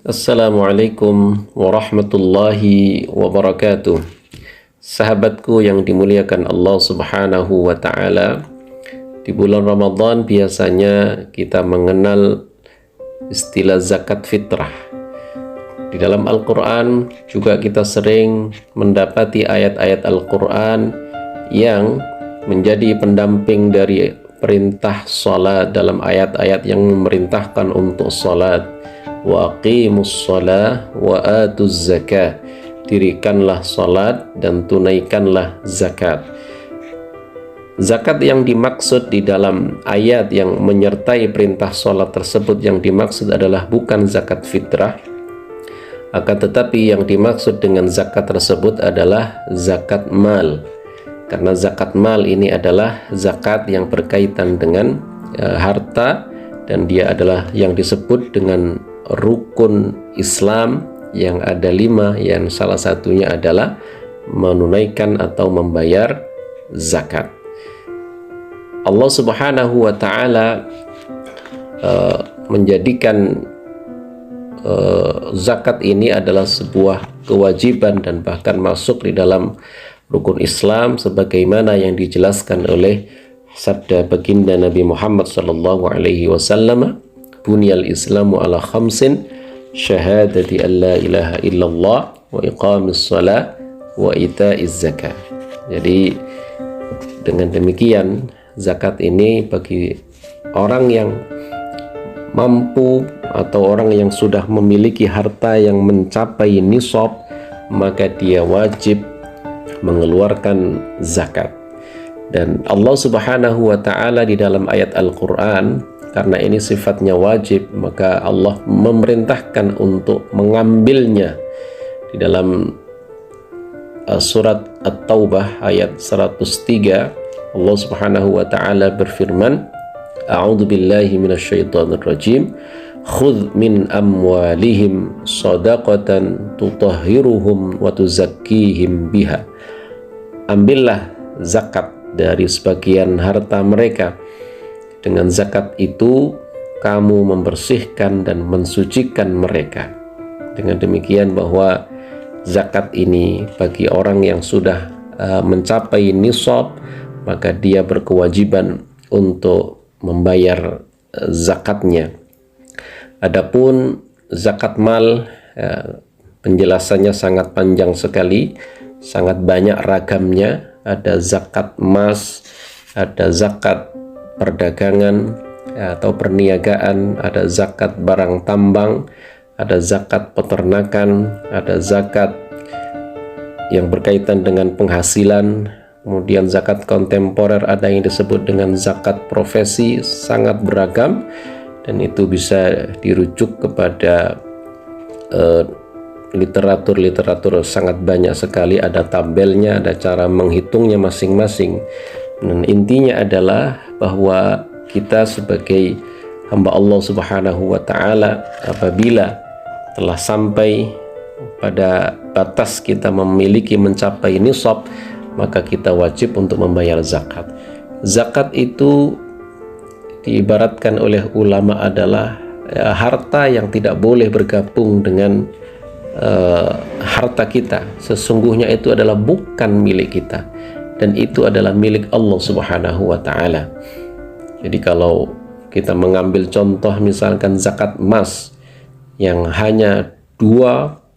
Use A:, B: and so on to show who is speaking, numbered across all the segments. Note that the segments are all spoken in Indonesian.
A: Assalamualaikum warahmatullahi wabarakatuh. Sahabatku yang dimuliakan Allah Subhanahu wa Ta'ala, di bulan Ramadan biasanya kita mengenal istilah zakat fitrah. Di dalam Al-Quran juga kita sering mendapati ayat-ayat Al-Quran yang menjadi pendamping dari perintah salat dalam ayat-ayat yang memerintahkan untuk salat. Wa aqimus shalah wa atuz zakah, dirikanlah salat dan tunaikanlah zakat. Zakat yang dimaksud di dalam ayat yang menyertai perintah salat tersebut yang dimaksud adalah bukan zakat fitrah, akan tetapi yang dimaksud dengan zakat tersebut adalah zakat mal. Karena zakat mal ini adalah zakat yang berkaitan dengan harta, dan dia adalah yang disebut dengan rukun Islam yang ada 5, yang salah satunya adalah menunaikan atau membayar zakat. Allah Subhanahu wa Ta'ala menjadikan zakat ini adalah sebuah kewajiban dan bahkan masuk di dalam rukun Islam sebagaimana yang dijelaskan oleh sabda baginda Nabi Muhammad sallallahu alaihi wasallam, bunyal islamu ala khamsin, syahadati an la ilaha illallah wa iqamis shalah wa ita'iz zakah. Jadi dengan demikian zakat ini bagi orang yang mampu atau orang yang sudah memiliki harta yang mencapai nisab, maka dia wajib mengeluarkan zakat. Dan Allah Subhanahu wa Ta'ala di dalam ayat Al-Quran, karena ini sifatnya wajib, maka Allah memerintahkan untuk mengambilnya. Di dalam surat At-Taubah ayat 103, Allah Subhanahu wa Ta'ala berfirman, A'udzu billahi minasyaitonir rajim, khudh min amwalihim shadaqatan tutahhiruhum wa tuzakkihim biha. Ambillah zakat dari sebagian harta mereka. Dengan zakat itu kamu membersihkan dan mensucikan mereka. Dengan demikian bahwa zakat ini bagi orang yang sudah mencapai nisab, maka dia berkewajiban untuk membayar zakatnya. Adapun zakat mal, penjelasannya sangat panjang sekali, sangat banyak ragamnya. Ada zakat emas, ada zakat perdagangan atau perniagaan, ada zakat barang tambang, ada zakat peternakan, ada zakat yang berkaitan dengan penghasilan, kemudian zakat kontemporer, ada yang disebut dengan zakat profesi, sangat beragam, dan itu bisa dirujuk kepada literatur sangat banyak sekali, ada tabelnya, ada cara menghitungnya masing-masing. Dan intinya adalah bahwa kita sebagai hamba Allah Subhanahu wa Ta'ala, apabila telah sampai pada batas kita memiliki mencapai nisab, maka kita wajib untuk membayar zakat. Zakat itu diibaratkan oleh ulama adalah harta yang tidak boleh bergabung dengan harta kita. Sesungguhnya itu adalah bukan milik kita, dan itu adalah milik Allah Subhanahu wa Ta'ala. Jadi kalau kita mengambil contoh misalkan zakat emas yang hanya 2,5%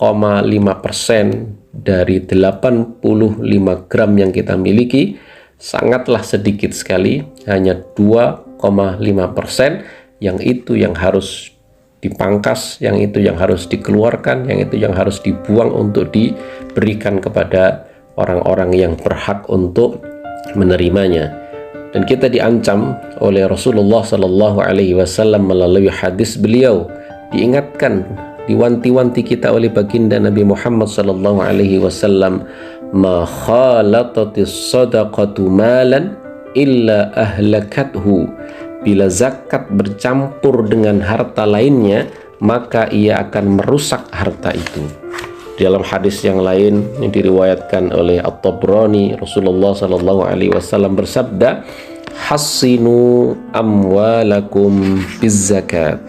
A: dari 85 gram yang kita miliki, sangatlah sedikit sekali, hanya 2,5%, yang itu yang harus dipangkas, yang itu yang harus dikeluarkan, yang itu yang harus dibuang untuk diberikan kepada orang-orang yang berhak untuk menerimanya. Dan kita diancam oleh Rasulullah Sallallahu Alaihi Wasallam melalui hadis beliau, diingatkan, diwanti-wanti kita oleh baginda Nabi Muhammad Sallallahu Alaihi Wasallam, ma khalatatis sadaqatu malan illa ahlakathu. Bila zakat bercampur dengan harta lainnya, maka ia akan merusak harta itu. Dalam hadis yang lain yang diriwayatkan oleh At-Tabrani, Rasulullah sallallahu alaihi wasallam bersabda, "Hassinu amwalakum bizzakat."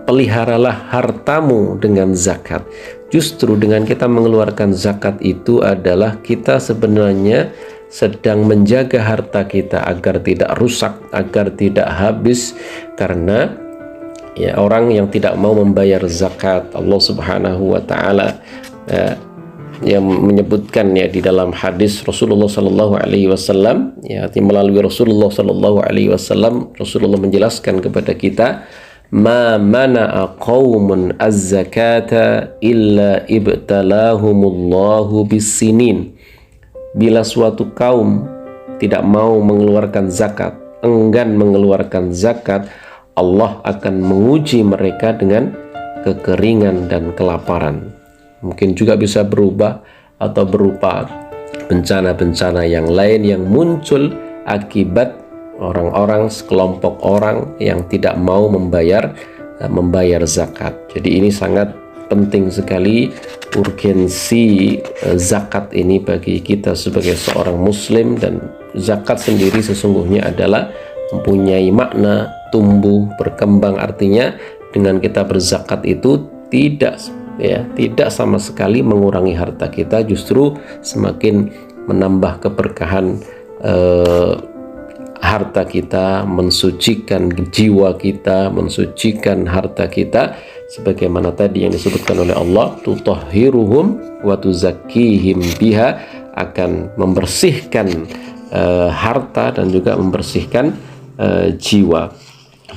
A: peliharalah hartamu dengan zakat. Justru dengan kita mengeluarkan zakat itu adalah kita sebenarnya sedang menjaga harta kita agar tidak rusak, agar tidak habis. Karena ya, orang yang tidak mau membayar zakat, Allah Subhanahu wa taala yang menyebutkan ya di dalam hadis Rasulullah sallallahu alaihi wasallam, ya melalui Rasulullah sallallahu alaihi wasallam, Rasulullah menjelaskan kepada kita, ma mana'a qaumun az-zakata illa ibtalahumullahu bis-sinin. Bila suatu kaum tidak mau mengeluarkan zakat, enggan mengeluarkan zakat, Allah akan menguji mereka dengan kekeringan dan kelaparan. Mungkin juga bisa berubah atau berupa bencana-bencana yang lain yang muncul akibat orang-orang, sekelompok orang yang tidak mau membayar zakat. Jadi ini sangat penting sekali urgensi zakat ini bagi kita sebagai seorang muslim. Dan zakat sendiri sesungguhnya adalah mempunyai makna tumbuh, berkembang. Artinya dengan kita berzakat itu tidak sama sekali mengurangi harta kita, justru semakin menambah keberkahan harta kita, mensucikan jiwa kita, mensucikan harta kita, sebagaimana tadi yang disebutkan oleh Allah, tutahhiruhum wa tuzakkihim biha, akan membersihkan harta dan juga membersihkan jiwa.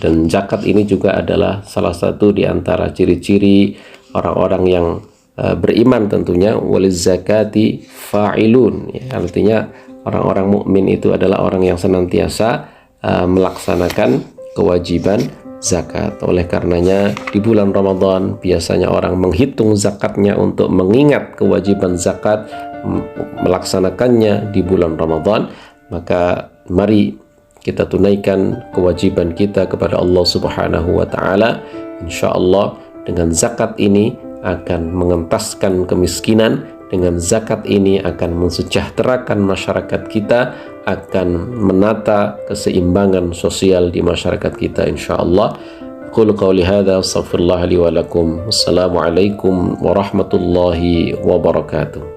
A: Dan zakat ini juga adalah salah satu di antara ciri-ciri orang-orang yang beriman tentunya, waliz zakati fa'ilun, ya, artinya orang-orang mukmin itu adalah orang yang senantiasa melaksanakan kewajiban zakat. Oleh karenanya di bulan Ramadan biasanya orang menghitung zakatnya untuk mengingat kewajiban zakat, melaksanakannya di bulan Ramadan. Maka mari kita tunaikan kewajiban kita kepada Allah Subhanahu wa taala. Insyaallah dengan zakat ini akan mengentaskan kemiskinan, dengan zakat ini akan mensejahterakan masyarakat kita, akan menata keseimbangan sosial di masyarakat kita insyaallah. Qul qouli hadza astaghfirullah li wa lakum. Wassalamualaikum warahmatullahi wabarakatuh.